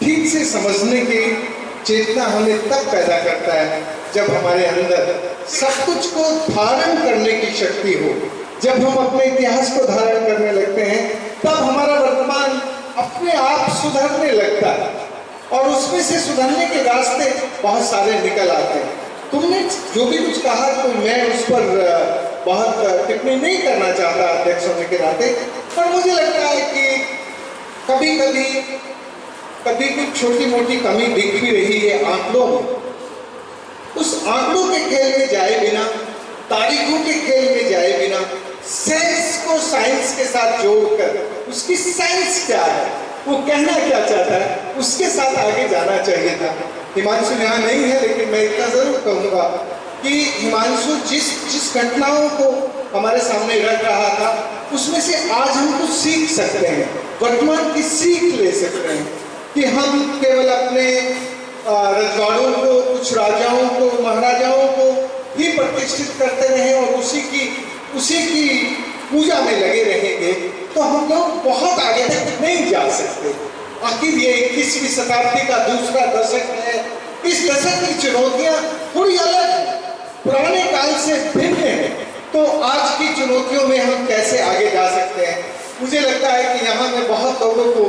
ठीक से समझने की चेतना हमें तब पैदा करता है जब हमारे अंदर सब कुछ को धारण करने की शक्ति हो। जब हम अपने इतिहास को धारण करने लगते हैं तब हमारा वर्तमान अपने आप सुधरने लगता है और उसमें से सुधरने के रास्ते बहुत सारे निकल आते हैं। तुमने जो भी कुछ कहा तो मैं उस पर बहुत टिप्पणी नहीं करना चाहता अध्यक्ष होने के नाते, पर मुझे लगता है कि कभी कुछ छोटी मोटी कमी दिख भी रही है आंकड़ों में। उस आंकड़ों के खेल में जाए बिना, तारीखों के खेल में जाए बिना, सेंस को साइंस के साथ जोड़कर उसकी साइंस क्या है, वो कहना क्या चाहता है, उसके साथ आगे जाना चाहिए था। हिमांशु यहाँ नहीं है लेकिन मैं इतना जरूर कहूँगा कि हिमांशु जिस घटनाओं को हमारे सामने रख रहा था उसमें से आज हम कुछ सीख सकते हैं, वर्तमान की सीख ले सकते हैं कि हम केवल अपने रजवाड़ों को, कुछ राजाओं को, महाराजाओं को ही प्रतिष्ठित करते रहें और उसी की पूजा में लगे रहेंगे तो हम लोग बहुत आगे तक नहीं जा सकते। आखिर ये 21वीं शताब्दी का दूसरा दशक है। इस दशक की चुनौतियां थोड़ी अलग हैं, पुराने काल से भिन्न है। तो आज की चुनौतियों में हम कैसे आगे जा सकते हैं? मुझे लगता है कि यहाँ मैं बहुत लोगों को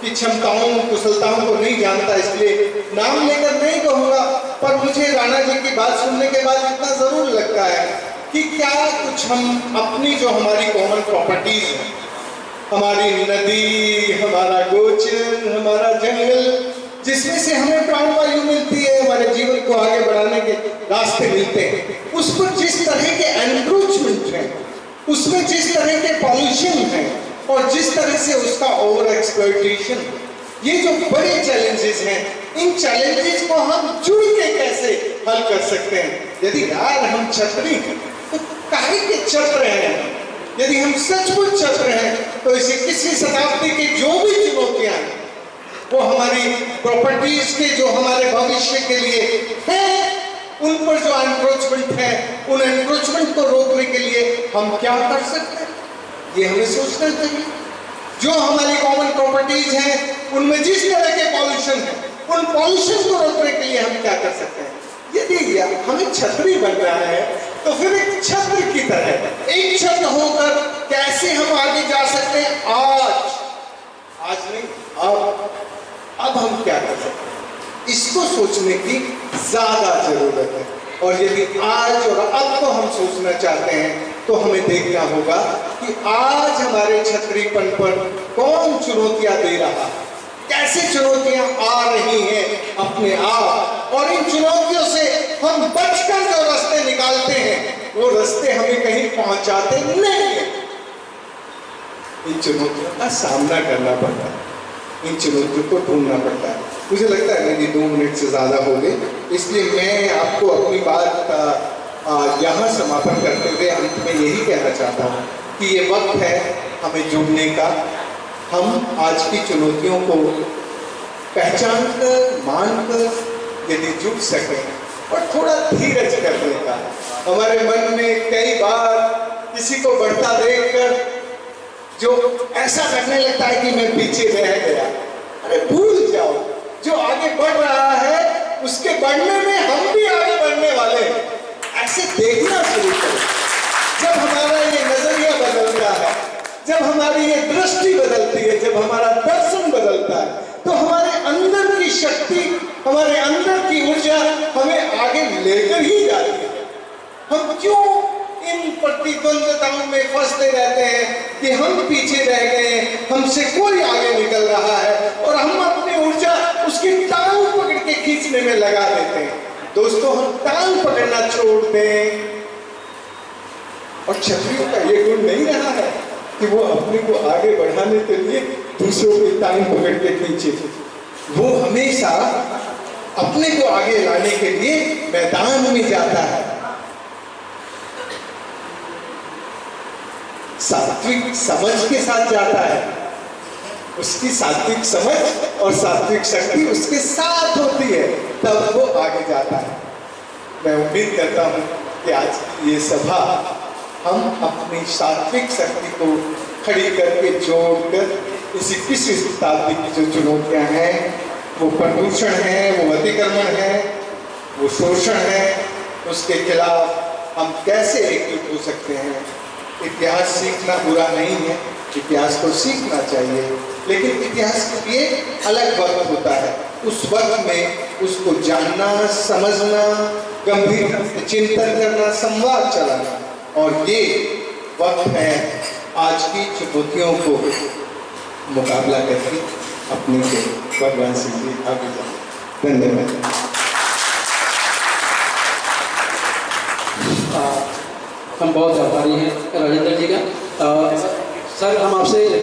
की क्षमताओं, कुशलताओं को नहीं जानता, इसलिए नाम लेकर नहीं कहूँगा, पर मुझे राणा जी की बात सुनने के बाद इतना जरूर लगता है कि क्या कुछ हम अपनी जो हमारी कॉमन प्रॉपर्टीज है, हमारी नदी, हमारा गोचर, हमारा जंगल, जिसमें से हमें प्राणवायु मिलती है, हमारे जीवन को आगे बढ़ाने के रास्ते मिलते हैं, उस पर जिस तरह के एनक्रोचमेंट है, उसमें जिस तरह के पॉल्यूशन है और जिस तरह से उसका ओवर एक्सप्लॉयटेशन, ये जो बड़े चैलेंजेस हैं, इन चैलेंजेस को हम जुड़ के कैसे हल कर सकते हैं? यदि यार हम छतरी हैं तो काहे के चल रहे हैं? यदि हम सचमुच चल रहे हैं तो इस 21वीं शताब्दी की जो भी चुनौतियां हैं वो हमारी प्रॉपर्टीज के, जो हमारे भविष्य के लिए है, उन पर जो एनक्रोचमेंट है, उन एनक्रोचमेंट को रोकने के लिए हम क्या कर सकते हैं, ये हमें सोचना चाहिए। जो हमारी कॉमन प्रॉपर्टीज हैं उनमें जिस तरह के पॉल्यूशन है, उन पॉल्यूशन को रोकने के लिए हम क्या कर सकते हैं? यदि हमें छतरी बनना है तो फिर एक छत्र की तरह एक छत्र होकर कैसे हम आगे जा सकते हैं? आज नहीं, अब हम क्या कर सकते हैं, इसको सोचने की ज्यादा जरूरत है। और यदि आज और अब को हम सोचना चाहते हैं तो हमें देखना होगा कि आज हमारे छतरीपन पर कौन चुनौतियां दे रहा है, कैसे चुनौतियां आ रही हैं अपने आप, और इन चुनौतियों से हम बचकर जो रास्ते निकालते हैं वो रास्ते हमें कहीं पहुंचाते नहीं हैं। इन चुनौतियों का सामना करना पड़ता है, इन चुनौतियों को ढूंढना पड़ता है। मुझे लगता है मेरी 2 मिनट से ज़्यादा हो गए, इसलिए मैं आपको अपनी बात यहाँ समापन करते हुए अंत में यही कहना चाहता हूँ कि ये वक्त है हमें जुड़ने का। हम आज की चुनौतियों को पहचान कर, मान कर यदि जुड़ सकें और थोड़ा धीरज करने का, हमारे मन में कई बार किसी को बढ़ता देखकर जो ऐसा लगने लगता है कि मैं पीछे रह गया, अरे भूल जाओ, जो आगे बढ़ रहा है उसके बढ़ने में हम भी आगे बढ़ने वाले हैं, ऐसे देखना शुरू करो। जब हमारा ये नजरिया बदलता है, जब हमारी ये दृष्टि बदलती है, जब हमारा दर्शन बदलता है, तो हमारे अंदर की शक्ति, हमारे अंदर की ऊर्जा हमें आगे लेकर ही जाती है। हम क्यों इन प्रतिद्वंदताओं में फंसते रहते हैं कि हम पीछे रह गए, हमसे कोई आगे निकल रहा है और हम अपनी ऊर्जा उसकी टांग पकड़ के खींचने में लगा देते हैं। दोस्तों, हम टांग पकड़ना छोड़ दें। और क्षत्रियों का ये गुण नहीं रहा है कि वो अपने को आगे बढ़ाने के लिए दूसरों की टांग पकड़ के खींचे, वो हमेशा अपने को आगे लाने के लिए मैदान में जाता है। सात्विक समझ के साथ जाता है, उसकी सात्विक समझ और सात्विक शक्ति उसके साथ होती है, तब वो आगे जाता है। मैं उम्मीद करता हूँ कि आज की ये सभा हम अपनी सात्विक शक्ति को खड़ी करके जोड़कर इस 21वीं शताब्दी की जो चुनौतियां हैं वो प्रदूषण है, वो अतिक्रमण है, वो शोषण है, उसके खिलाफ हम कैसे एकजुट हो सकते हैं। इतिहास सीखना बुरा नहीं है, इतिहास को सीखना चाहिए, लेकिन इतिहास के लिए अलग वक्त होता है। उस वक्त में उसको जानना, समझना, गंभीर चिंतन करना, संवाद चलाना, और ये वक्त है आज की चुनौतियों को मुकाबला करके अपने भगवान सिंह जी आगे जाए। धन्यवाद। हम बहुत आभारी हैं राजेंद्र जी का। सर हम आपसे